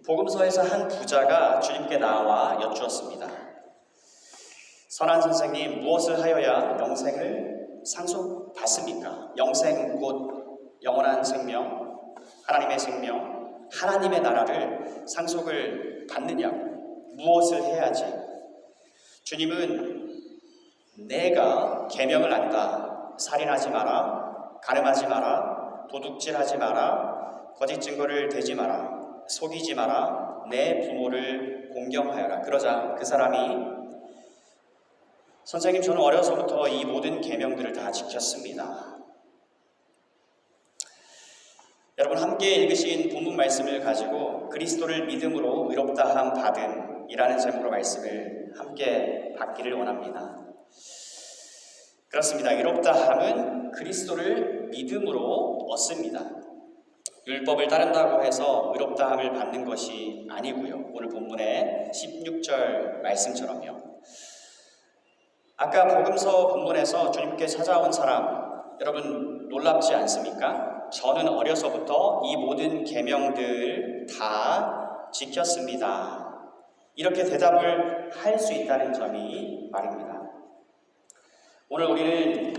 복음서에서 한 부자가 주님께 나와 여쭈었습니다. 선한 선생님, 무엇을 하여야 영생을 상속받습니까? 영생 곧 영원한 생명, 하나님의 생명, 하나님의 나라를 상속을 받느냐고, 무엇을 해야지? 주님은 내가 계명을 안다. 살인하지 마라, 간음하지 마라, 도둑질하지 마라, 거짓 증거를 대지 마라, 속이지 마라, 내 부모를 공경하여라. 그러자 그 사람이 선생님, 저는 어려서부터 이 모든 계명들을 다 지켰습니다. 여러분, 함께 읽으신 본문 말씀을 가지고 그리스도를 믿음으로 의롭다함 받음 이라는 제목으로 말씀을 함께 받기를 원합니다. 그렇습니다. 의롭다함은 그리스도를 믿음으로 얻습니다. 율법을 따른다고 해서 의롭다함을 받는 것이 아니고요. 오늘 본문의 16절 말씀처럼요. 아까 복음서 본문에서 주님께 찾아온 사람, 여러분 놀랍지 않습니까? 저는 어려서부터 이 모든 계명들 다 지켰습니다. 이렇게 대답을 할 수 있다는 점이 말입니다. 오늘 우리는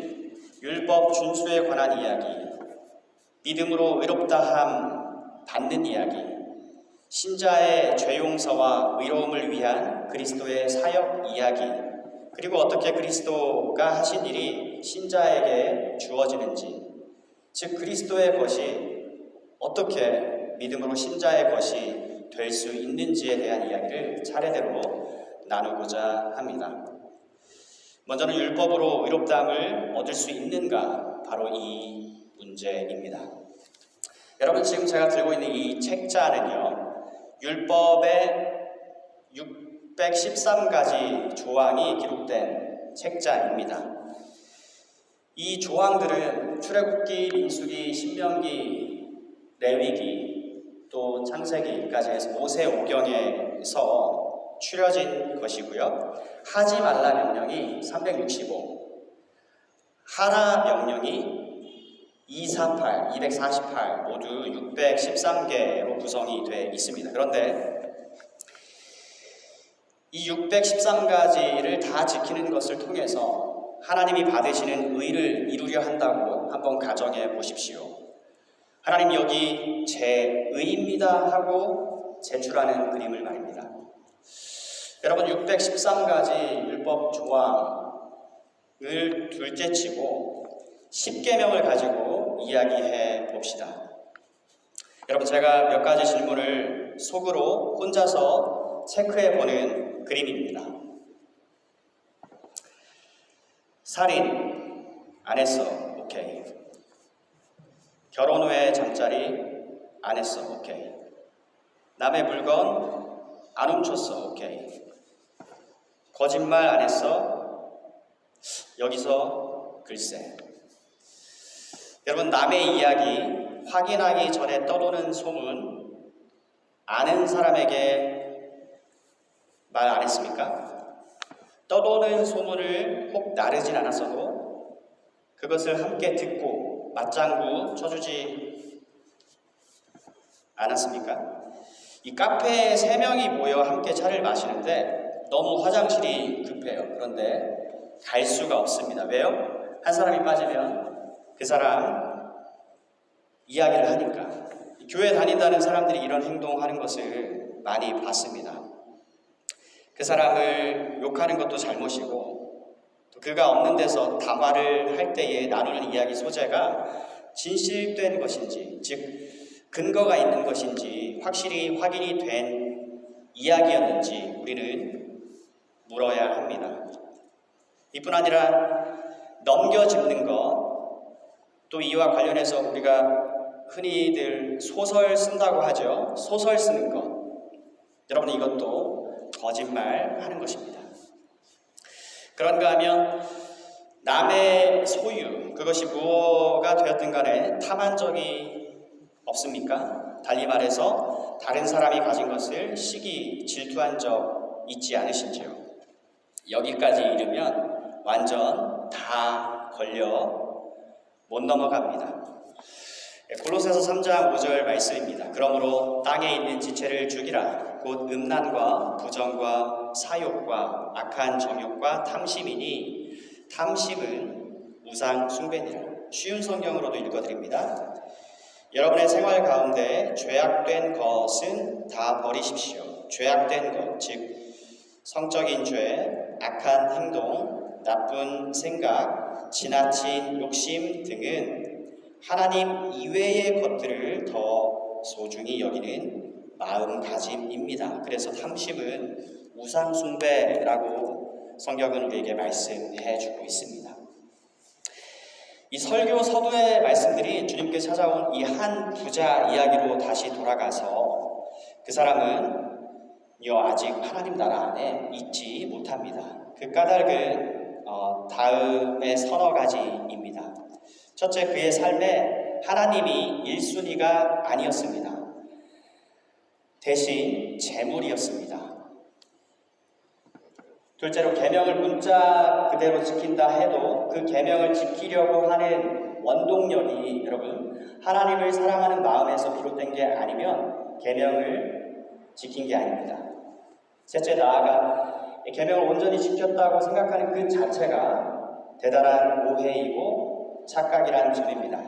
율법 준수에 관한 이야기, 믿음으로 의롭다함 받는 이야기, 신자의 죄 용서와 의로움을 위한 그리스도의 사역 이야기, 그리고 어떻게 그리스도가 하신 일이 신자에게 주어지는지, 즉 그리스도의 것이 어떻게 믿음으로 신자의 것이 될 수 있는지에 대한 이야기를 차례대로 나누고자 합니다. 먼저는 율법으로 의롭다함을 얻을 수 있는가, 바로 이 문제입니다. 여러분, 지금 제가 들고 있는 이 책자는요, 율법의 613가지 조항이 기록된 책자입니다. 이 조항들은 출애굽기, 민수기, 신명기, 레위기, 또 창세기까지 해서 모세오경에서 추려진 것이고요. 하지 말라 명령이 365, 하라 명령이 248 모두 613개로 구성이 되어 있습니다. 그런데 이 613가지를 다 지키는 것을 통해서 하나님이 받으시는 의를 이루려 한다고 한번 가정해 보십시오. 하나님, 여기 제 의입니다 하고 제출하는 그림을 말입니다. 여러분, 613가지 율법 조항을 둘째치고 10계명을 가지고 이야기해 봅시다. 여러분, 제가 몇 가지 질문을 속으로 혼자서 체크해 보는 그림입니다. 살인 안 했어, 오케이. 결혼 후에 잠자리 안 했어, 오케이. 남의 물건 안 훔쳤어, 오케이. 거짓말 안 했어, 여기서 글쎄. 여러분, 남의 이야기 확인하기 전에 떠도는 소문 아는 사람에게 말 안 했습니까? 떠도는 소문을 혹 나르진 않았어도 그것을 함께 듣고 맞장구 쳐주지 않았습니까? 이 카페에 3명이 모여 함께 차를 마시는데 너무 화장실이 급해요. 그런데 갈 수가 없습니다. 왜요? 한 사람이 빠지면 그 사람 이야기를 하니까. 교회 다닌다는 사람들이 이런 행동하는 것을 많이 봤습니다. 그 사람을 욕하는 것도 잘못이고, 또 그가 없는 데서 담화를 할 때에 나누는 이야기 소재가 진실된 것인지, 즉 근거가 있는 것인지 확실히 확인이 된 이야기였는지 우리는 물어야 합니다. 이뿐 아니라 넘겨짚는 것, 또 이와 관련해서 우리가 흔히들 소설 쓴다고 하죠. 소설 쓰는 것, 여러분, 이것도 거짓말 하는 것입니다. 그런가 하면 남의 소유, 그것이 무엇가 되었든 간에 탐한 적이 없습니까? 달리 말해서 다른 사람이 가진 것을 시기, 질투한 적 있지 않으신지요? 여기까지 이르면 완전 다 걸려 못 넘어갑니다. 골로새서 3장 5절 말씀입니다. 그러므로 땅에 있는 지체를 죽이라. 곧 음란과 부정과 사욕과 악한 정욕과 탐심이니 탐심은 우상 숭배니라. 쉬운 성경으로도 읽어드립니다. 여러분의 생활 가운데 죄악된 것은 다 버리십시오. 죄악된 것, 즉 성적인 죄, 악한 행동, 나쁜 생각, 지나친 욕심 등은 하나님 이외의 것들을 더 소중히 여기는 마음가짐입니다. 그래서 탐심은 우상 숭배라고 성경은 우리에게 말씀해 주고 있습니다. 이 설교 서두의 말씀들이 주님께 찾아온 이 한 부자 이야기로 다시 돌아가서 그 사람은 아직 하나님 나라 안에 있지 못합니다. 그 까닭은 다음의 서너 가지입니다. 첫째, 그의 삶에 하나님이 1순위가 아니었습니다. 대신 재물이었습니다. 둘째로, 계명을 문자 그대로 지킨다 해도 그 계명을 지키려고 하는 원동력이 여러분 하나님을 사랑하는 마음에서 비롯된 게 아니면 계명을 지킨 게 아닙니다. 셋째, 나아가 계명을 온전히 지켰다고 생각하는 그 자체가 대단한 오해이고 착각이라는 점입니다.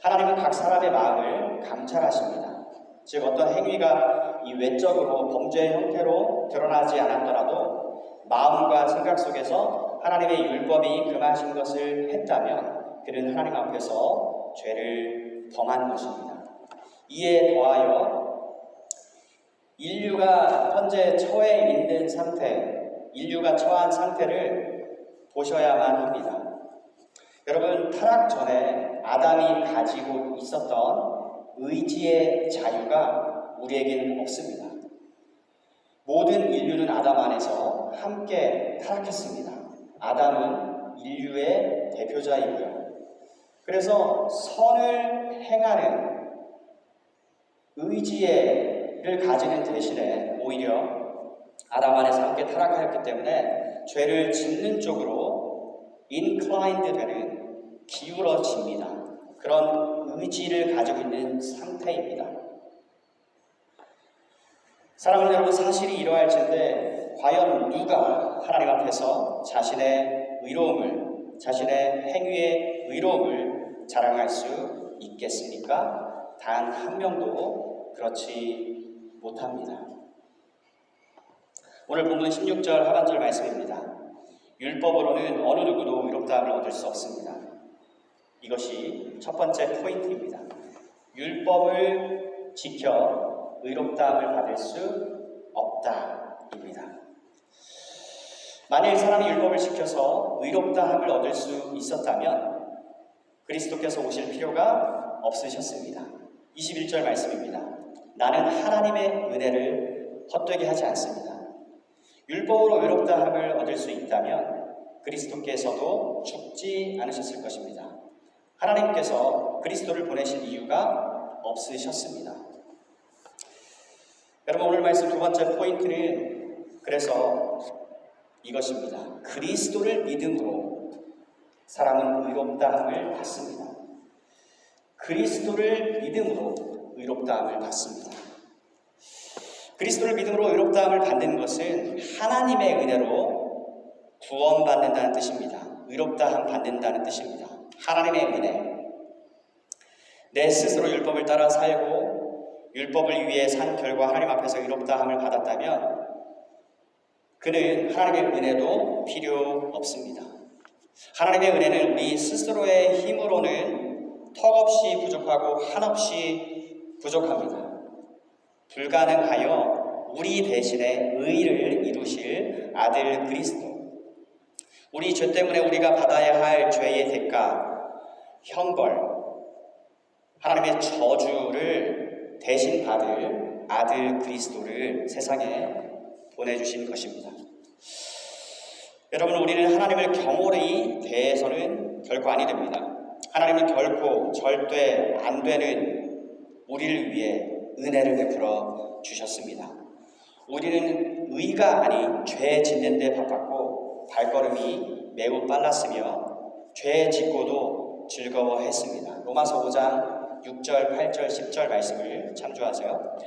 하나님은 각 사람의 마음을 감찰하십니다. 즉 어떤 행위가 이 외적으로 범죄의 형태로 드러나지 않았더라도 마음과 생각 속에서 하나님의 율법이 금하신 것을 했다면 그는 하나님 앞에서 죄를 범한 것입니다. 이에 더하여 인류가 현재 처해 있는 상태, 인류가 처한 상태를 보셔야만 합니다. 여러분, 타락 전에 아담이 가지고 있었던 의지의 자유가 우리에게는 없습니다. 모든 인류는 아담 안에서 함께 타락했습니다. 아담은 인류의 대표자이고요. 그래서 선을 행하는 의지를 가지는 대신에 오히려 아담 안에서 함께 타락하였기 때문에 죄를 짓는 쪽으로 inclined 되는 기울어집니다. 그런 의지를 가지고 있는 상태입니다. 사랑하는 여러분, 사실이 이러할진데 과연 누가 하나님 앞에서 자신의 의로움을, 자신의 행위의 의로움을 자랑할 수 있겠습니까? 단 한 명도 그렇지 못합니다. 오늘 본문 16절 하반절 말씀입니다. 율법으로는 어느 누구도 의롭다함을 얻을 수 없습니다. 이것이 첫 번째 포인트입니다. 율법을 지켜 의롭다함을 받을 수 없다입니다. 만일 사람이 율법을 지켜서 의롭다함을 얻을 수 있었다면 그리스도께서 오실 필요가 없으셨습니다. 21절 말씀입니다. 나는 하나님의 은혜를 헛되게 하지 않습니다. 율법으로 의롭다함을 얻을 수 있다면 그리스도께서도 죽지 않으셨을 것입니다. 하나님께서 그리스도를 보내신 이유가 없으셨습니다. 여러분, 오늘 말씀 두 번째 포인트는 그래서 이것입니다. 그리스도를 믿음으로 사람은 의롭다함을 받습니다. 그리스도를 믿음으로 의롭다함을 받습니다. 그리스도를 믿음으로 의롭다함을 받는 것은 하나님의 은혜로 구원받는다는 뜻입니다. 의롭다함 받는다는 뜻입니다. 하나님의 은혜. 내 스스로 율법을 따라 살고 율법을 위해 산 결과 하나님 앞에서 의롭다함을 받았다면 그는 하나님의 은혜도 필요 없습니다. 하나님의 은혜는 우리 스스로의 힘으로는 턱없이 부족하고 한없이 부족합니다. 불가능하여 우리 대신에 의를 이루실 아들 그리스도, 우리 죄 때문에 우리가 받아야 할 죄의 대가, 형벌, 하나님의 저주를 대신 받을 아들 그리스도를 세상에 보내주신 것입니다. 여러분, 우리는 하나님을 경홀히 대해서는 결코 아니 됩니다. 하나님은 결코 절대 안 되는 우리를 위해 은혜를 베풀어 주셨습니다. 우리는 의가 아닌 죄 짓는 데 바빴고 발걸음이 매우 빨랐으며 죄 짓고도 즐거워했습니다. 로마서 5장 6절, 8절, 10절 말씀을 참조하세요.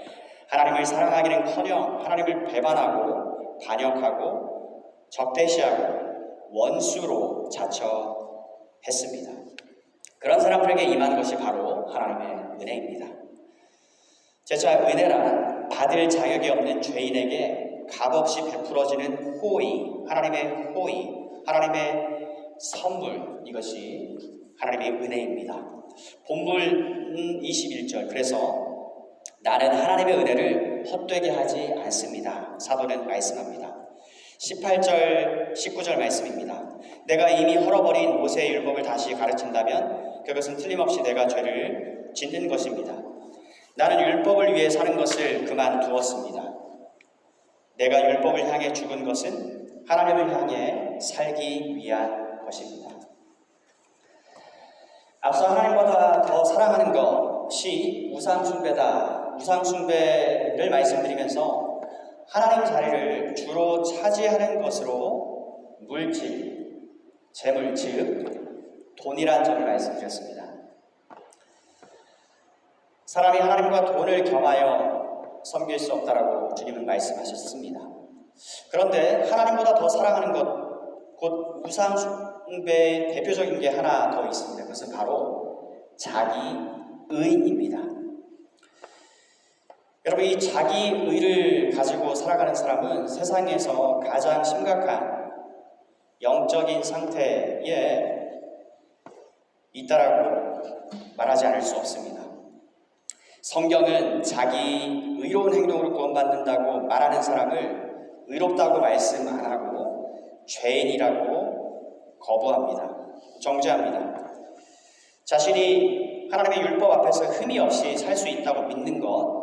하나님을 사랑하기는커녕 하나님을 배반하고 반역하고 적대시하고 원수로 자처했습니다. 그런 사람들에게 임한 것이 바로 하나님의 은혜입니다. 재차 은혜란 받을 자격이 없는 죄인에게 값없이 베풀어지는 호의, 하나님의 호의, 하나님의 선물, 이것이 하나님의 은혜입니다. 본문 21절, 그래서 나는 하나님의 은혜를 헛되게 하지 않습니다. 사도는 말씀합니다. 18절, 19절 말씀입니다. 내가 이미 헐어버린 모세의 율법을 다시 가르친다면 그것은 틀림없이 내가 죄를 짓는 것입니다. 나는 율법을 위해 사는 것을 그만두었습니다. 내가 율법을 향해 죽은 것은 하나님을 향해 살기 위한 것입니다. 앞서 하나님보다 더 사랑하는 것이 우상숭배다. 우상숭배를 말씀드리면서 하나님 자리를 주로 차지하는 것으로 물질, 재물, 즉 돈이란 점을 말씀드렸습니다. 사람이 하나님과 돈을 겸하여 섬길 수 없다라고 주님은 말씀하셨습니다. 그런데 하나님보다 더 사랑하는 것, 곧 우상숭배의 대표적인 게 하나 더 있습니다. 그것은 바로 자기의입니다. 여러분, 이 자기의를 가지고 살아가는 사람은 세상에서 가장 심각한 영적인 상태에 있다라고 말하지 않을 수 없습니다. 성경은 자기 의로운 행동으로 구원받는다고 말하는 사람을 의롭다고 말씀 안 하고 죄인이라고 거부합니다. 정죄합니다. 자신이 하나님의 율법 앞에서 흠이 없이 살 수 있다고 믿는 것,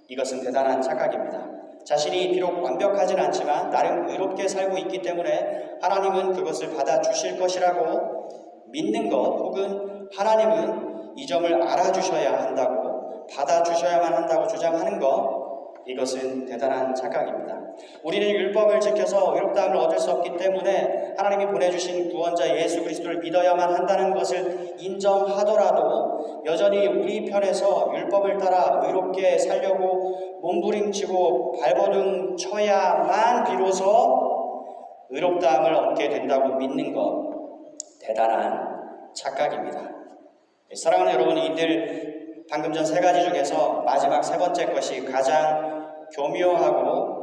이것은 대단한 착각입니다. 자신이 비록 완벽하진 않지만 나름 의롭게 살고 있기 때문에 하나님은 그것을 받아주실 것이라고 믿는 것, 혹은 하나님은 이 점을 알아주셔야 한다고, 받아주셔야만 한다고 주장하는 것, 이것은 대단한 착각입니다. 우리는 율법을 지켜서 의롭다함을 얻을 수 없기 때문에 하나님이 보내주신 구원자 예수 그리스도를 믿어야만 한다는 것을 인정하더라도 여전히 우리 편에서 율법을 따라 의롭게 살려고 몸부림치고 발버둥 쳐야만 비로소 의롭다함을 얻게 된다고 믿는 것, 대단한 착각입니다. 사랑하는 여러분, 이들 방금 전 세 가지 중에서 마지막 세 번째 것이 가장 교묘하고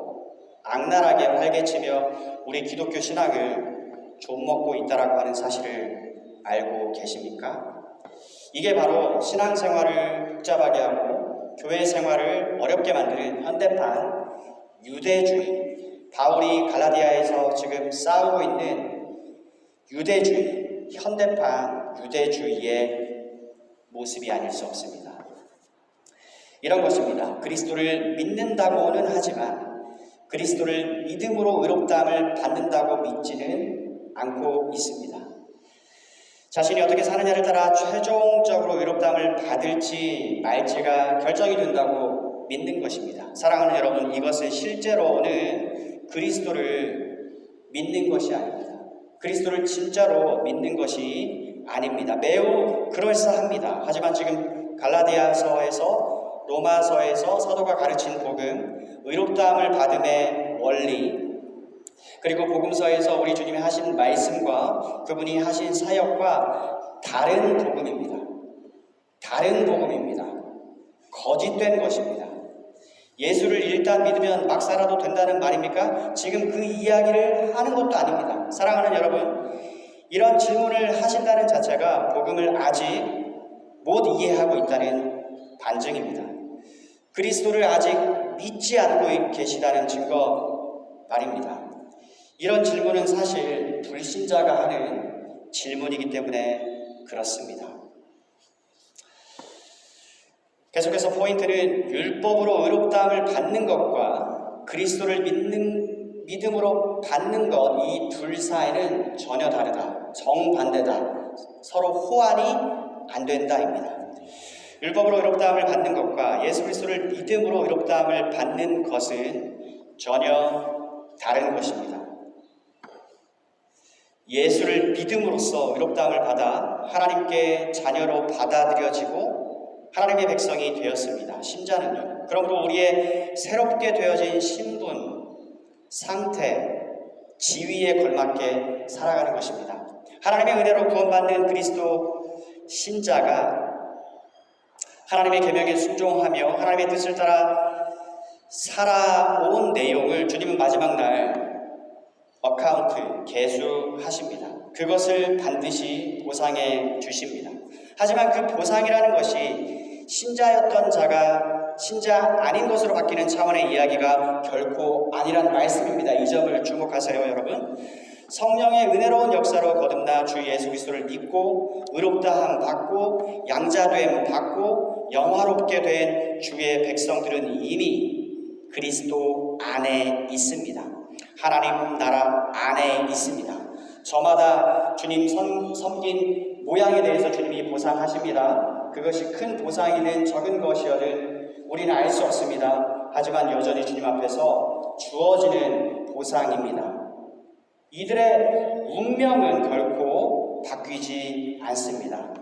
악랄하게 활개치며 우리 기독교 신앙을 좀먹고 있다라고 하는 사실을 알고 계십니까? 이게 바로 신앙생활을 복잡하게 하고 교회 생활을 어렵게 만드는 현대판 유대주의, 바울이 갈라디아에서 지금 싸우고 있는 유대주의, 현대판 유대주의의 모습이 아닐 수 없습니다. 이런 것입니다. 그리스도를 믿는다고는 하지만 그리스도를 믿음으로 의롭다함을 받는다고 믿지는 않고 있습니다. 자신이 어떻게 사느냐를 따라 최종적으로 의롭다함을 받을지 말지가 결정이 된다고 믿는 것입니다. 사랑하는 여러분, 이것은 실제로는 그리스도를 믿는 것이 아닙니다. 그리스도를 진짜로 믿는 것이 아닙니다. 매우 그럴싸합니다. 하지만 지금 갈라디아서에서, 로마서에서 사도가 가르친 복음, 의롭다함을 받음의 원리, 그리고 복음서에서 우리 주님이 하신 말씀과 그분이 하신 사역과 다른 복음입니다. 다른 복음입니다. 거짓된 것입니다. 예수를 일단 믿으면 막 살아도 된다는 말입니까? 지금 그 이야기를 하는 것도 아닙니다. 사랑하는 여러분, 이런 질문을 하신다는 자체가 복음을 아직 못 이해하고 있다는 반증입니다. 그리스도를 아직 믿지 않고 계시다는 증거 말입니다. 이런 질문은 사실 불신자가 하는 질문이기 때문에 그렇습니다. 계속해서 포인트는 율법으로 의롭다함을 받는 것과 그리스도를 믿음으로 받는 것, 이 둘 사이는 전혀 다르다, 정반대다, 서로 호환이 안 된다입니다. 율법으로 의롭다함을 받는 것과 예수 그리스도를 믿음으로 의롭다함을 받는 것은 전혀 다른 것입니다. 예수를 믿음으로써 의롭다함을 받아 하나님께 자녀로 받아들여지고 하나님의 백성이 되었습니다. 신자는요. 그러므로 우리의 새롭게 되어진 신분, 상태, 지위에 걸맞게 살아가는 것입니다. 하나님의 은혜로 구원받는 그리스도 신자가 하나님의 계명에 순종하며 하나님의 뜻을 따라 살아온 내용을 주님은 마지막 날 어카운트, 계수하십니다. 그것을 반드시 보상해 주십니다. 하지만 그 보상이라는 것이 신자였던 자가 신자 아닌 것으로 바뀌는 차원의 이야기가 결코 아니란 말씀입니다. 이 점을 주목하세요, 여러분. 성령의 은혜로운 역사로 거듭나 주 예수 그리스도를 믿고 의롭다함 받고 양자됨 받고 영화롭게 된 주의 백성들은 이미 그리스도 안에 있습니다. 하나님 나라 안에 있습니다. 저마다 주님 섬긴 모양에 대해서 주님이 보상하십니다. 그것이 큰 보상이든 적은 것이어든 우리는 알 수 없습니다. 하지만 여전히 주님 앞에서 주어지는 보상입니다. 이들의 운명은 결코 바뀌지 않습니다.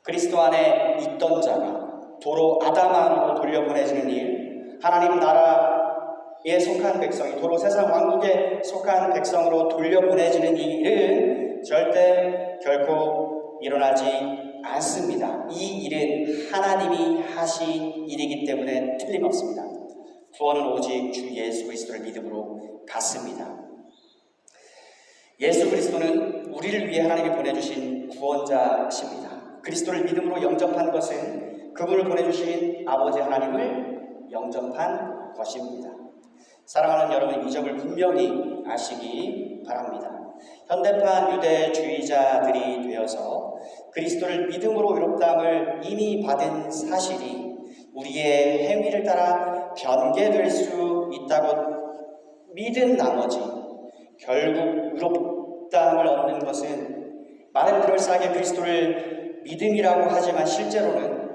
그리스도 안에 있던 자가 도로 아담 안으로 돌려보내지는 일, 하나님 나라에 속한 백성이 도로 세상 왕국에 속한 백성으로 돌려보내지는 일은 절대 결코 일어나지 않습니다. 이 일은 하나님이 하신 일이기 때문에 틀림없습니다. 구원은 오직 주 예수 그리스도를 믿음으로 갔습니다. 예수 그리스도는 우리를 위해 하나님이 보내주신 구원자십니다. 그리스도를 믿음으로 영접한 것은 그분을 보내주신 아버지 하나님을 영접한 것입니다. 사랑하는 여러분, 이 점을 분명히 아시기 바랍니다. 현대판 유대주의자들이 되어서 그리스도를 믿음으로 의롭다함을 이미 받은 사실이 우리의 행위를 따라 변개될 수 있다고 믿은 나머지 결국 의롭다함을 얻는 것은 말은 그럴싸하게 그리스도를 믿음이라고 하지만 실제로는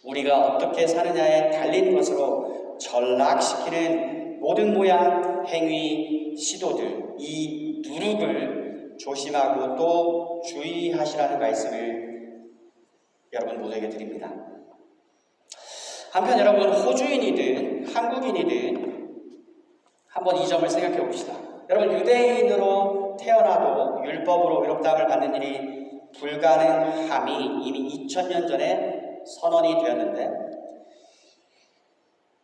우리가 어떻게 사느냐에 달린 것으로 전락시키는 모든 모양 행위 시도들, 이 누룩을 조심하고 또 주의하시라는 말씀을 여러분 모두에게 드립니다. 한편 여러분, 호주인이든 한국인이든 한번 이 점을 생각해 봅시다. 여러분, 유대인으로 태어나도 율법으로 의롭다함을 받는 일이 불가능함이 이미 2000년 전에 선언이 되었는데,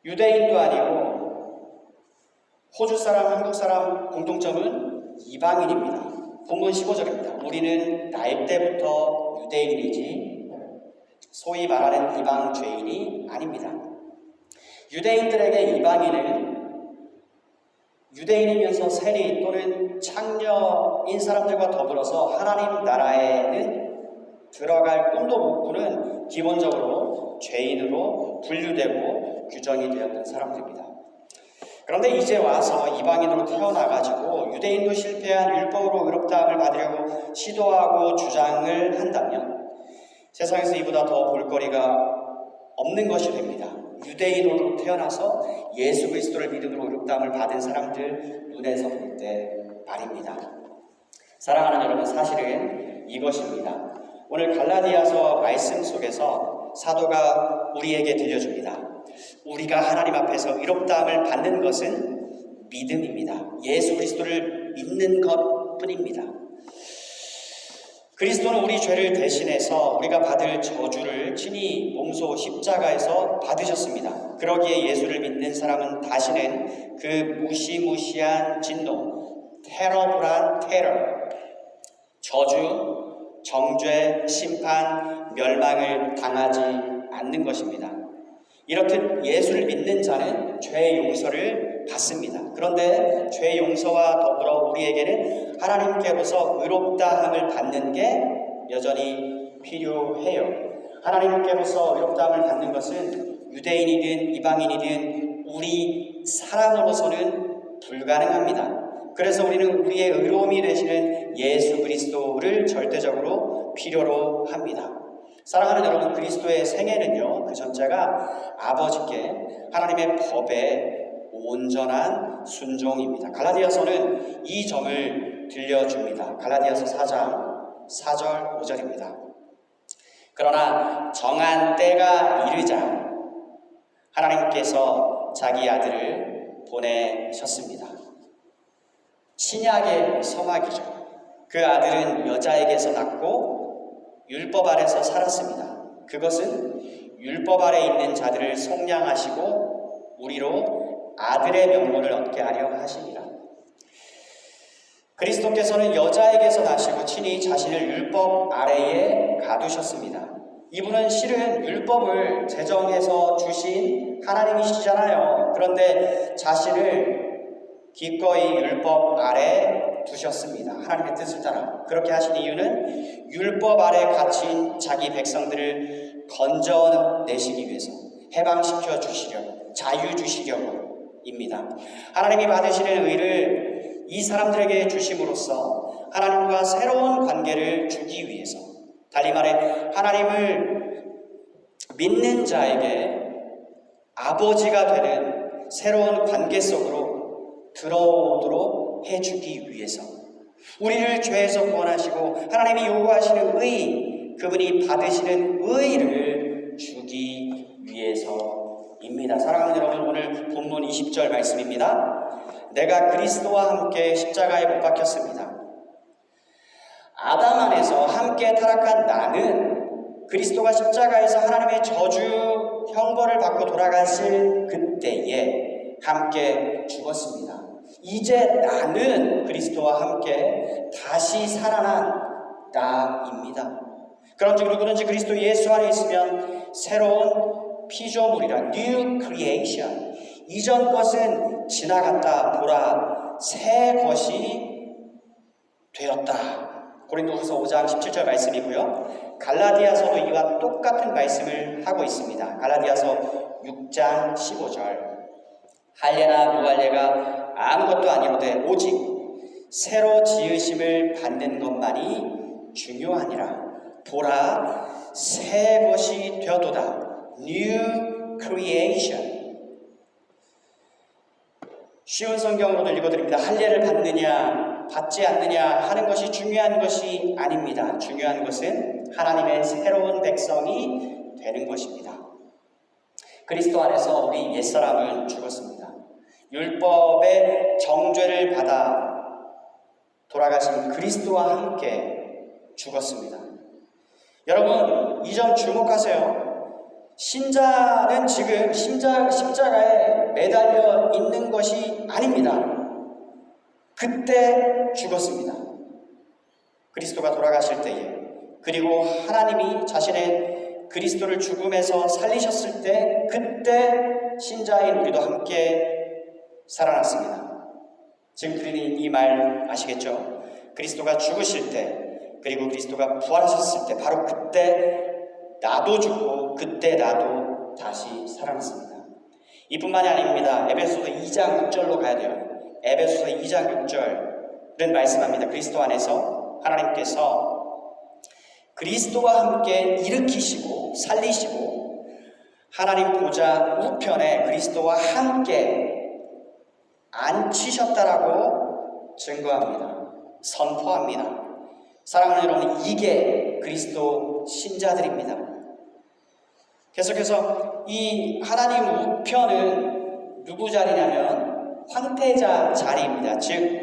유대인도 아니고 호주 사람, 한국 사람 공통점은 이방인입니다. 본문 15절입니다. 우리는 날 때부터 유대인이지 소위 말하는 이방 죄인이 아닙니다. 유대인들에게 이방인은 유대인이면서 세리 또는 창녀인 사람들과 더불어서 하나님 나라에는 들어갈 꿈도 못 꾸는 기본적으로 죄인으로 분류되고 규정이 되었던 사람들입니다. 그런데 이제 와서 이방인으로 태어나가지고 유대인도 실패한 율법으로 의롭다함을 받으려고 시도하고 주장을 한다면 세상에서 이보다 더 볼거리가 없는 것이 됩니다. 유대인으로 태어나서 예수 그리스도를 믿음으로 의롭다함을 받은 사람들 눈에서 볼 때 말입니다. 사랑하는 여러분, 사실은 이것입니다. 오늘 갈라디아서 말씀 속에서 사도가 우리에게 들려줍니다. 우리가 하나님 앞에서 의롭다함을 받는 것은 믿음입니다. 예수 그리스도를 믿는 것뿐입니다. 그리스도는 우리 죄를 대신해서 우리가 받을 저주를 친히 몸소 십자가에서 받으셨습니다. 그러기에 예수를 믿는 사람은 다시는 그 무시무시한 진노, 테러블한 테러, 저주, 정죄, 심판, 멸망을 당하지 않는 것입니다. 이렇듯 예수를 믿는 자는 죄의 용서를 받습니다. 그런데 죄의 용서와 더불어 우리에게는 하나님께로서 의롭다함을 받는 게 여전히 필요해요. 하나님께로서 의롭다함을 받는 것은 유대인이든 이방인이든 우리 사람으로서는 불가능합니다. 그래서 우리는 우리의 의로움이 되시는 예수 그리스도를 절대적으로 필요로 합니다. 사랑하는 여러분, 그리스도의 생애는요, 그 전제가 아버지께 하나님의 법에 온전한 순종입니다. 갈라디아서는 이 점을 들려줍니다. 갈라디아서 4장 4절 5절입니다. 그러나 정한 때가 이르자 하나님께서 자기 아들을 보내셨습니다. 신약의 서막이죠. 그 아들은 여자에게서 낳고 율법 아래서 살았습니다. 그것은 율법 아래 있는 자들을 속량하시고 우리로 아들의 명분을 얻게 하려 하시니라. 그리스도께서는 여자에게서 나시고 친히 자신을 율법 아래에 가두셨습니다. 이분은 실은 율법을 제정해서 주신 하나님이시잖아요. 그런데 자신을 기꺼이 율법 아래 두셨습니다. 하나님의 뜻을 따라. 그렇게 하신 이유는 율법 아래 갇힌 자기 백성들을 건져내시기 위해서, 해방시켜 주시려고, 자유 주시려고입니다. 하나님이 받으시는 의를 이 사람들에게 주심으로써 하나님과 새로운 관계를 주기 위해서, 달리 말해 하나님을 믿는 자에게 아버지가 되는 새로운 관계 속으로 들어오도록 해주기 위해서, 우리를 죄에서 구원하시고 하나님이 요구하시는 의, 그분이 받으시는 의를 주기 위해서입니다. 사랑하는 여러분, 오늘 본문 20절 말씀입니다. 내가 그리스도와 함께 십자가에 못 박혔습니다. 아담 안에서 함께 타락한 나는 그리스도가 십자가에서 하나님의 저주 형벌을 받고 돌아가실 그때에 함께 죽었습니다. 이제 나는 그리스도와 함께 다시 살아난 나입니다. 그런즉 누구든지 그리스도 예수 안에 있으면 새로운 피조물이라, New Creation. 이전 것은 지나갔다, 보라, 새 것이 되었다. 고린도후서 5장 17절 말씀이고요. 갈라디아서도 이와 똑같은 말씀을 하고 있습니다. 갈라디아서 6장 15절. 할례나 무할례가 아무것도 아니로되 오직 새로 지으심을 받는 것만이 중요하니라. 보라, 새 것이 되었도다. New Creation. 쉬운 성경으로도 읽어드립니다. 할례를 받느냐 받지 않느냐 하는 것이 중요한 것이 아닙니다. 중요한 것은 하나님의 새로운 백성이 되는 것입니다. 그리스도 안에서 우리 옛사람은 죽었습니다. 율법의 정죄를 받아 돌아가신 그리스도와 함께 죽었습니다. 여러분, 이 점 주목하세요. 신자는 지금 십자가에 매달려 있는 것이 아닙니다. 그때 죽었습니다. 그리스도가 돌아가실 때에, 그리고 하나님이 자신의 그리스도를 죽음에서 살리셨을 때, 그때 신자인 우리도 함께 살아났습니다. 지금 드리는 이 말 아시겠죠? 그리스도가 죽으실 때, 그리고 그리스도가 부활하셨을 때, 바로 그때 나도 죽고 그때 나도 다시 살아났습니다. 이뿐만이 아닙니다. 에베소서 2장 6절로 가야 돼요. 에베소서 2장 6절은 말씀합니다. 그리스도 안에서 하나님께서 그리스도와 함께 일으키시고 살리시고 하나님 보좌 우편에 그리스도와 함께 앉히셨다라고 증거합니다. 선포합니다. 사랑하는 여러분, 이게 그리스도 신자들입니다. 계속해서 이 하나님 우편은 누구 자리냐면 황태자 자리입니다. 즉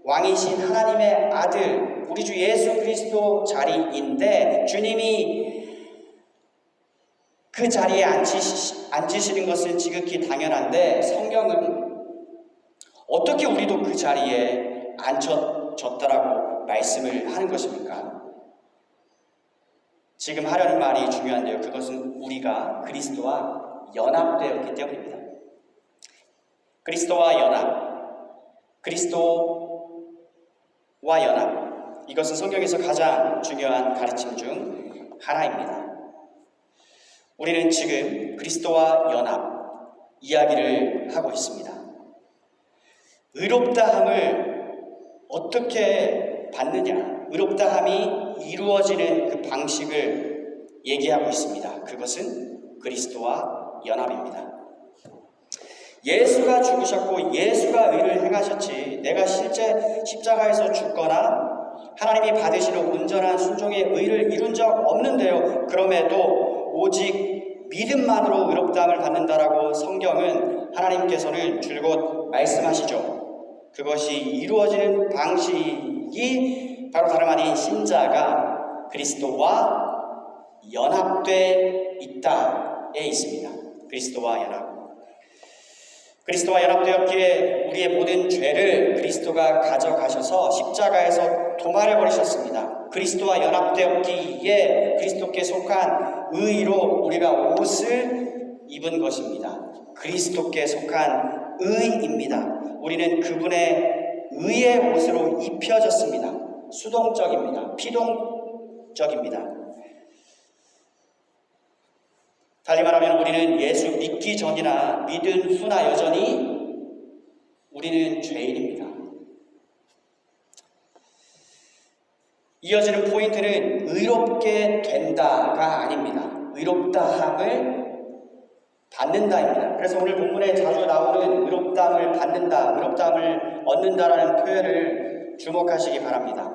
왕이신 하나님의 아들 우리 주 예수 그리스도 자리인데, 주님이 그 자리에 앉으시는 것은 지극히 당연한데, 성경은 어떻게 우리도 그 자리에 앉혀졌다라고 말씀을 하는 것입니까? 지금 하려는 말이 중요한데요. 그것은 우리가 그리스도와 연합되었기 때문입니다. 그리스도와 연합, 그리스도와 연합, 이것은 성경에서 가장 중요한 가르침 중 하나입니다. 우리는 지금 그리스도와 연합 이야기를 하고 있습니다. 의롭다함을 어떻게 받느냐, 의롭다함이 이루어지는 그 방식을 얘기하고 있습니다. 그것은 그리스도와 연합입니다. 예수가 죽으셨고 예수가 의를 행하셨지, 내가 실제 십자가에서 죽거나 하나님이 받으시는 온전한 순종의 의를 이룬 적 없는데요. 그럼에도 오직 믿음만으로 의롭다함을 받는다라고 성경은 하나님께서는 줄곧 말씀하시죠. 그것이 이루어지는 방식이 바로 다름 아닌 신자가 그리스도와 연합돼 있다에 있습니다. 그리스도와 연합. 그리스도와 연합되었기에 우리의 모든 죄를 그리스도가 가져가셔서 십자가에서 도말해 버리셨습니다. 그리스도와 연합되었기에 그리스도께 속한 의로 우리가 옷을 입은 것입니다. 그리스도께 속한 의입니다. 우리는 그분의 의의 옷으로 입혀졌습니다. 수동적입니다. 피동적입니다. 달리 말하면 우리는 예수 믿기 전이나 믿은 후나 여전히 우리는 죄인입니다. 이어지는 포인트는 의롭게 된다가 아닙니다. 의롭다함을 받는다입니다. 그래서 오늘 본문에 자주 나오는 의롭다함을 받는다, 의롭다함을 얻는다라는 표현을 주목하시기 바랍니다.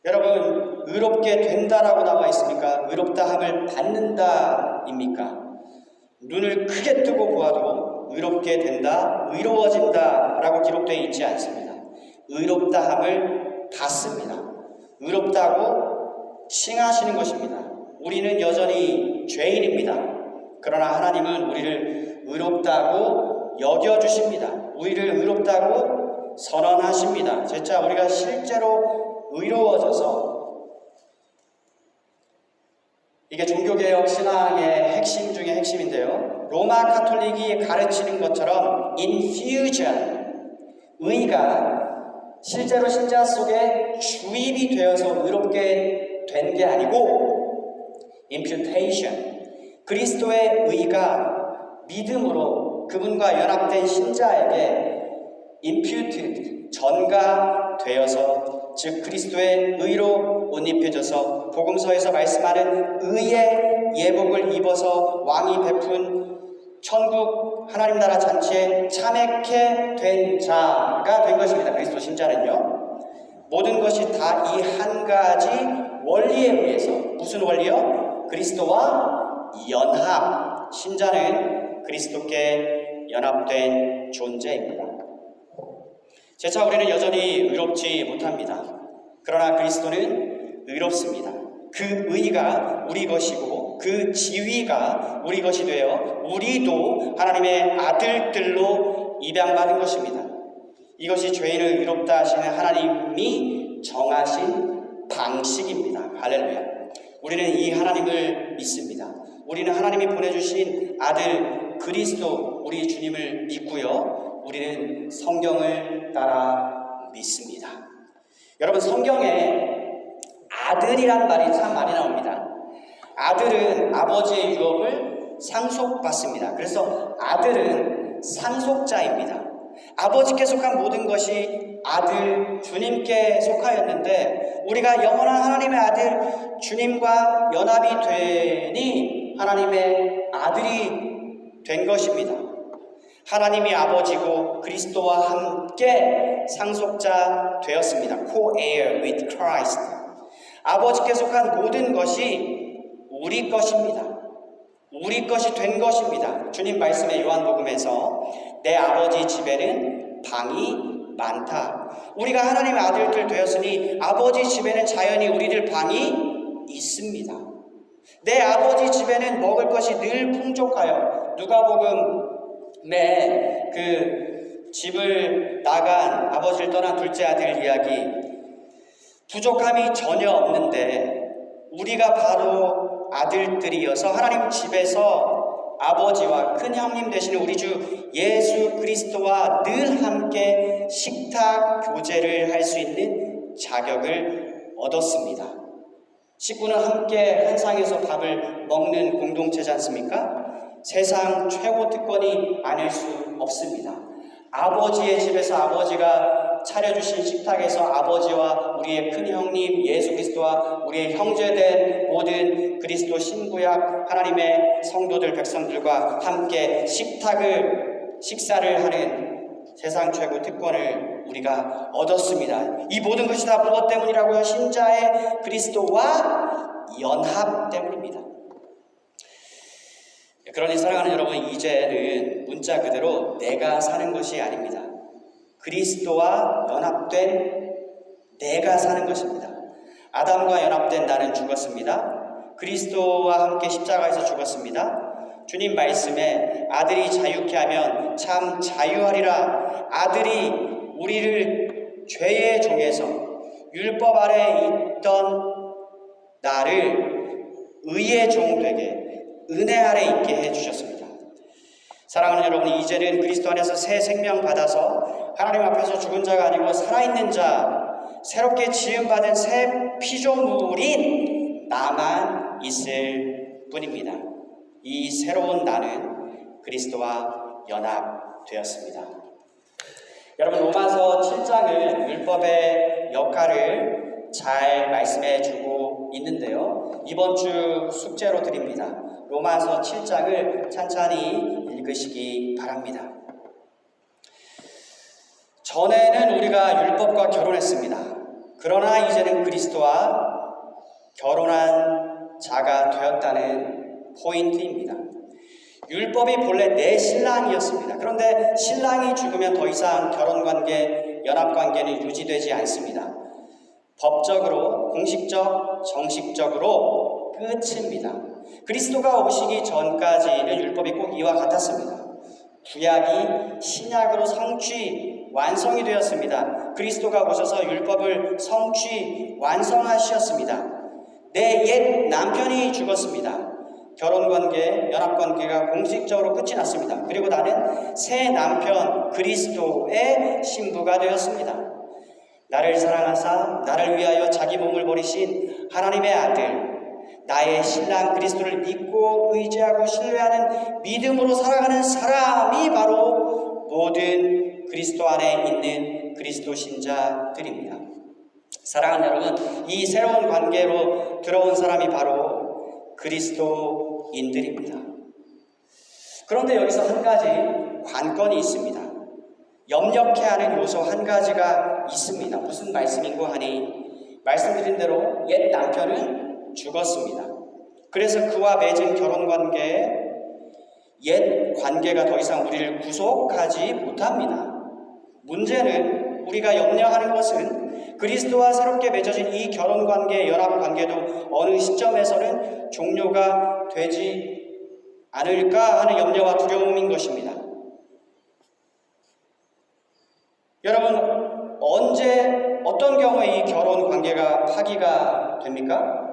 여러분, 의롭게 된다라고 나와 있습니까? 의롭다함을 받는다입니까? 눈을 크게 뜨고 보아도 의롭게 된다, 의로워진다라고 기록되어 있지 않습니다. 의롭다함을 받습니다. 의롭다고 칭하시는 것입니다. 우리는 여전히 죄인입니다. 그러나 하나님은 우리를 의롭다고 여겨주십니다. 우리를 의롭다고 선언하십니다. 재차 우리가 실제로 의로워져서, 이게 종교개혁 신앙의 핵심 중에 핵심인데요. 로마 카톨릭이 가르치는 것처럼 infusion, 의가 실제로 신자 속에 주입이 되어서 의롭게 된 게 아니고 imputation, 그리스도의 의가 믿음으로 그분과 연합된 신자에게 imputed, 전가되어서, 즉 그리스도의 의로 옷 입혀져서 복음서에서 말씀하는 의의 예복을 입어서 왕이 베푼 천국 하나님 나라 잔치에 참여케 된 자가 된 것입니다. 그리스도 신자는요. 모든 것이 다 이 한 가지 원리에 의해서, 무슨 원리요? 그리스도와 연합. 신자는 그리스도께 연합된 존재입니다. 재차 우리는 여전히 의롭지 못합니다. 그러나 그리스도는 의롭습니다. 그 의가 우리 것이고 그 지위가 우리 것이 되어 우리도 하나님의 아들들로 입양받은 것입니다. 이것이 죄인을 의롭다 하시는 하나님이 정하신 방식입니다. 할렐루야. 우리는 이 하나님을 믿습니다. 우리는 하나님이 보내주신 아들 그리스도 우리 주님을 믿고요. 우리는 성경을 따라 믿습니다. 여러분, 성경에 아들이란 말이 참 많이 나옵니다. 아들은 아버지의 유업을 상속받습니다. 그래서 아들은 상속자입니다. 아버지께 속한 모든 것이 아들 주님께 속하였는데, 우리가 영원한 하나님의 아들 주님과 연합이 되니 하나님의 아들이 된 것입니다. 하나님이 아버지고 그리스도와 함께 상속자 되었습니다. Co-heir with Christ. 아버지께 속한 모든 것이 우리 것입니다. 우리 것이 된 것입니다. 주님 말씀의 요한복음에서 내 아버지 집에는 방이 많다. 우리가 하나님의 아들들 되었으니 아버지 집에는 자연히 우리들 방이 있습니다. 내 아버지 집에는 먹을 것이 늘 풍족하여, 누가복음에 그 집을 나간 아버지를 떠난 둘째 아들 이야기, 부족함이 전혀 없는데 우리가 바로 아들들이어서 하나님 집에서 아버지와 큰 형님 되시는 우리 주 예수 그리스도와 늘 함께 식탁 교제를 할 수 있는 자격을 얻었습니다. 식구는 함께 한 상에서 밥을 먹는 공동체지 않습니까? 세상 최고 특권이 아닐 수 없습니다. 아버지의 집에서 아버지가 차려주신 식탁에서 아버지와 우리의 큰 형님 예수 그리스도와 우리의 형제된 모든 그리스도 신구약 하나님의 성도들 백성들과 함께 식사를 하는 세상 최고 특권을 우리가 얻었습니다. 이 모든 것이 다 무엇 때문이라고요? 신자의 그리스도와 연합 때문입니다. 그러니 사랑하는 여러분, 이제는 문자 그대로 내가 사는 것이 아닙니다. 그리스도와 연합된 내가 사는 것입니다. 아담과 연합된 나는 죽었습니다. 그리스도와 함께 십자가에서 죽었습니다. 주님 말씀에 아들이 자유케 하면 참 자유하리라. 아들이 우리를 죄의 종에서 율법 아래 있던 나를 의의 종 되게 은혜 아래 있게 해주셨습니다. 사랑하는 여러분, 이제는 그리스도 안에서 새 생명 받아서 하나님 앞에서 죽은 자가 아니고 살아있는 자, 새롭게 지음받은 새 피조물인 나만 있을 뿐입니다. 이 새로운 나는 그리스도와 연합되었습니다. 여러분, 로마서 7장은 율법의 역할을 잘 말씀해 주고 있는데요. 이번 주 숙제로 드립니다. 로마서 7장을 찬찬히 읽으시기 바랍니다. 전에는 우리가 율법과 결혼했습니다. 그러나 이제는 그리스도와 결혼한 자가 되었다는 포인트입니다. 율법이 본래 내 신랑이었습니다. 그런데 신랑이 죽으면 더 이상 결혼관계, 연합관계는 유지되지 않습니다. 법적으로, 공식적, 정식적으로 끝입니다. 그리스도가 오시기 전까지는 율법이 꼭 이와 같았습니다. 구약이 신약으로 성취, 완성이 되었습니다. 그리스도가 오셔서 율법을 성취, 완성하셨습니다. 내 옛 남편이 죽었습니다. 결혼관계, 연합관계가 공식적으로 끝이 났습니다. 그리고 나는 새 남편 그리스도의 신부가 되었습니다. 나를 사랑하사 나를 위하여 자기 몸을 버리신 하나님의 아들, 나의 신랑 그리스도를 믿고 의지하고 신뢰하는 믿음으로 살아가는 사람이 바로 모든 그리스도 안에 있는 그리스도 신자들입니다. 사랑하는 여러분, 이 새로운 관계로 들어온 사람이 바로 그리스도인들입니다. 그런데 여기서 한 가지 관건이 있습니다. 염려케 하는 요소 한 가지가 있습니다. 무슨 말씀인고 하니, 말씀드린 대로 옛 남편은 죽었습니다. 그래서 그와 맺은 결혼관계에 옛 관계가 더 이상 우리를 구속하지 못합니다. 문제는 우리가 염려하는 것은 그리스도와 새롭게 맺어진 이 결혼관계, 연합관계도 어느 시점에서는 종료가 되지 않을까 하는 염려와 두려움인 것입니다. 여러분, 언제 어떤 경우에 이 결혼관계가 파기가 됩니까?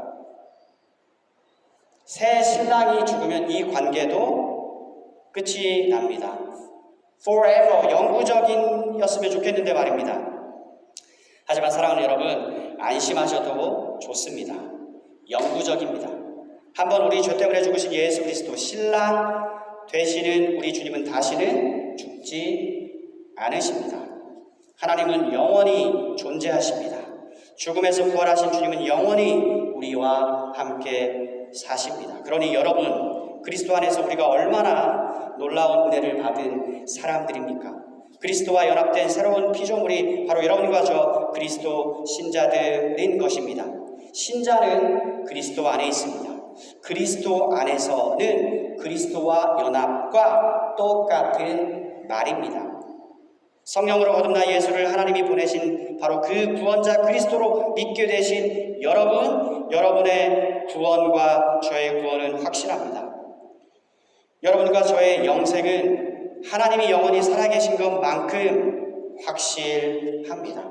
새 신랑이 죽으면 이 관계도 끝이 납니다. Forever, 영구적이었으면 좋겠는데 말입니다. 하지만 사랑하는 여러분, 안심하셔도 좋습니다. 영구적입니다. 한번 우리 죄 때문에 죽으신 예수 그리스도 신랑 되시는 우리 주님은 다시는 죽지 않으십니다. 하나님은 영원히 존재하십니다. 죽음에서 부활하신 주님은 영원히 우리와 함께 사십니다. 그러니 여러분, 그리스도 안에서 우리가 얼마나 놀라운 은혜를 받은 사람들입니까? 그리스도와 연합된 새로운 피조물이 바로 여러분과 저 그리스도 신자들인 것입니다. 신자는 그리스도 안에 있습니다. 그리스도 안에서는 그리스도와 연합과 똑같은 말입니다. 성령으로 거듭나 예수를 하나님이 보내신 바로 그 구원자 그리스도로 믿게 되신 여러분, 여러분의 구원과 저의 구원은 확실합니다. 여러분과 저의 영생은 하나님이 영원히 살아계신 것만큼 확실합니다.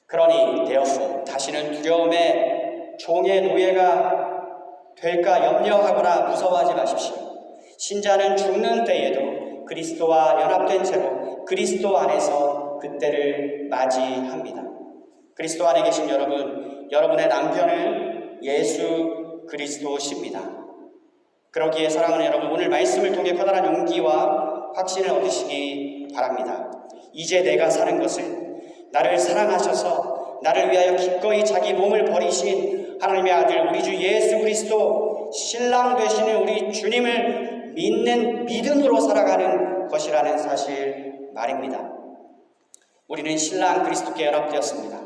그러니 therefore 다시는 두려움의 종의 노예가 될까 염려하거나 무서워하지 마십시오. 신자는 죽는 때에도 그리스도와 연합된 채로 그리스도 안에서 그때를 맞이합니다. 그리스도 안에 계신 여러분, 여러분의 남편은 예수 그리스도십니다. 그러기에 사랑하는 여러분, 오늘 말씀을 통해 커다란 용기와 확신을 얻으시기 바랍니다. 이제 내가 사는 것은 나를 사랑하셔서 나를 위하여 기꺼이 자기 몸을 버리신 하나님의 아들 우리 주 예수 그리스도 신랑 되시는 우리 주님을 믿는 믿음으로 살아가는 것이라는 사실 말입니다. 우리는 신랑 그리스도께 연합되었습니다.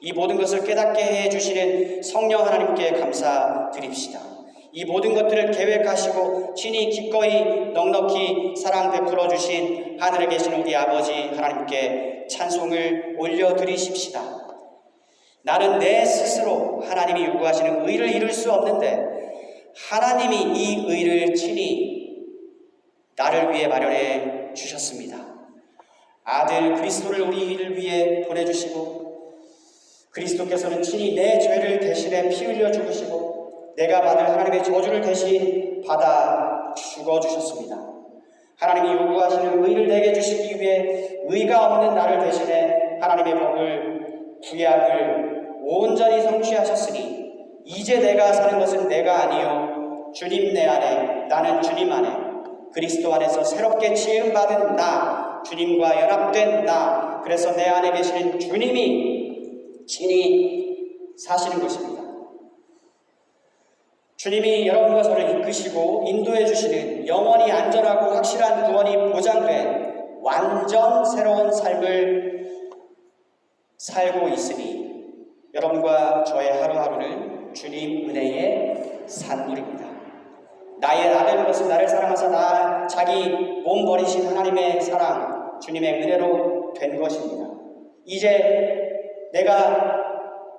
이 모든 것을 깨닫게 해주시는 성령 하나님께 감사드립시다. 이 모든 것들을 계획하시고 친히 기꺼이 넉넉히 사랑 베풀어 주신 하늘에 계신 우리 아버지 하나님께 찬송을 올려드리십시다. 나는 내 스스로 하나님이 요구하시는 의를 이룰 수 없는데 하나님이 이 의를 친히 나를 위해 마련해 주셨습니다. 아들 그리스도를 우리를 위해 보내주시고 그리스도께서는 친히 내 죄를 대신에 피 흘려 죽으시고 내가 받을 하나님의 저주를 대신 받아 죽어주셨습니다. 하나님이 요구하시는 의를 내게 주시기 위해 의가 없는 나를 대신해 하나님의 법을 구약을 온전히 성취하셨으니 이제 내가 사는 것은 내가 아니요 주님 내 안에 나는 주님 안에 그리스도 안에서 새롭게 지음받은 나 주님과 연합된 나 그래서 내 안에 계시는 주님이 친히 사시는 것입니다. 주님이 여러분과 저를 이끄시고 인도해 주시는 영원히 안전하고 확실한 구원이 보장된 완전 새로운 삶을 살고 있으니 여러분과 저의 하루하루는 주님 은혜의 산물입니다. 나의 나된 것은 나를 사랑하사 자기 몸 버리신 하나님의 사랑, 주님의 은혜로 된 것입니다. 이제 내가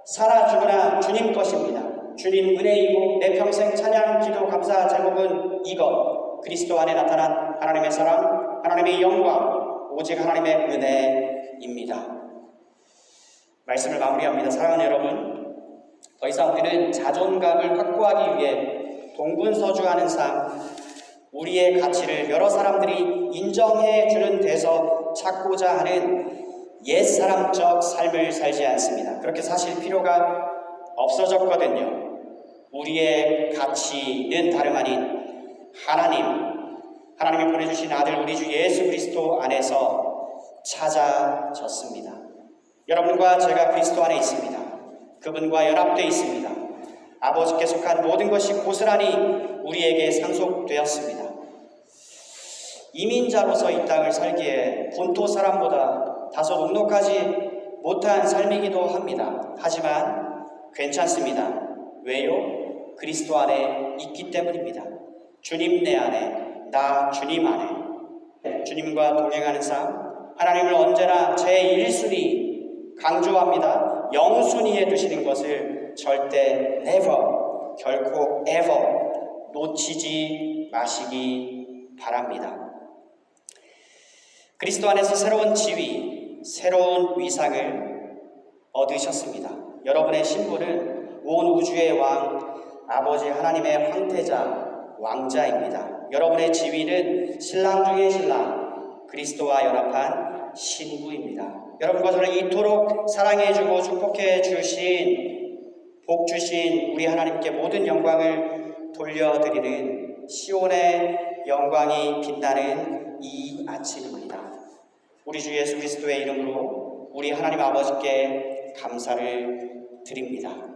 살아 죽으나 주님 것입니다. 주님 은혜이고 내 평생 찬양, 기도, 감사 제목은 이것 그리스도 안에 나타난 하나님의 사랑, 하나님의 영광, 오직 하나님의 은혜입니다. 말씀을 마무리합니다. 사랑하는 여러분, 더 이상 우리는 자존감을 확보하기 위해 동분서주하는 삶, 우리의 가치를 여러 사람들이 인정해 주는 데서 찾고자 하는 옛사람적 삶을 살지 않습니다. 그렇게 사실 필요가 없어졌거든요. 우리의 가치는 다름 아닌 하나님이 보내주신 아들 우리 주 예수 그리스도 안에서 찾아졌습니다. 여러분과 제가 그리스도 안에 있습니다. 그분과 연합되어 있습니다. 아버지께 속한 모든 것이 고스란히 우리에게 상속되었습니다. 이민자로서 이 땅을 살기에 본토 사람보다 다소 넉넉하지 못한 삶이기도 합니다. 하지만 괜찮습니다. 왜요? 그리스도 안에 있기 때문입니다. 주님 내 안에, 나 주님 안에, 주님과 동행하는 삶, 하나님을 언제나 제1순위 강조합니다. 영순위에 두시는 것을 절대 never, 결코 ever 놓치지 마시기 바랍니다. 그리스도 안에서 새로운 지위, 새로운 위상을 얻으셨습니다. 여러분의 신분은 온 우주의 왕, 아버지 하나님의 황태자, 왕자입니다. 여러분의 지위는 신랑 중의 신랑, 그리스도와 연합한 신부입니다. 여러분과 저를 이토록 사랑해주고 축복해 주신, 복 주신 우리 하나님께 모든 영광을 돌려드리는 시온의 영광이 빛나는 이 아침입니다. 우리 주 예수 그리스도의 이름으로 우리 하나님 아버지께 감사를 드립니다.